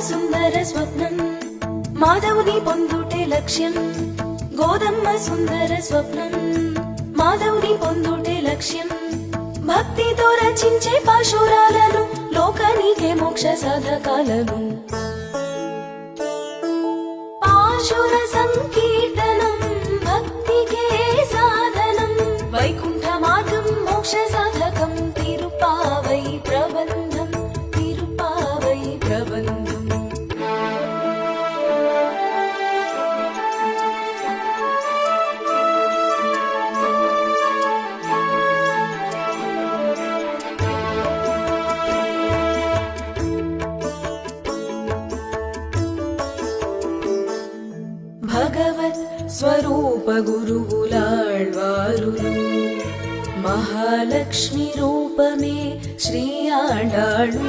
సుందర స్వప్నం మాధవుని పొందుటే లక్ష్యం గోదమ్మ సుందర స్వప్నం మాధవుని పొందుటే లక్ష్యం భక్తితో రచించే పాశురాలను లోకానికే మోక్ష సాధకాలను పాశుర సంకీర్తనం భక్తికే సాధనం వైకుంఠ మార్గం మోక్ష సాధకం తిరుపావై ప్రబంధం తిరుపావై ప్రబంధం భగవత్ స్వరూప గురువులాళ్వారులు మహాలక్ష్మి రూపమే శ్రీ ఆండాళు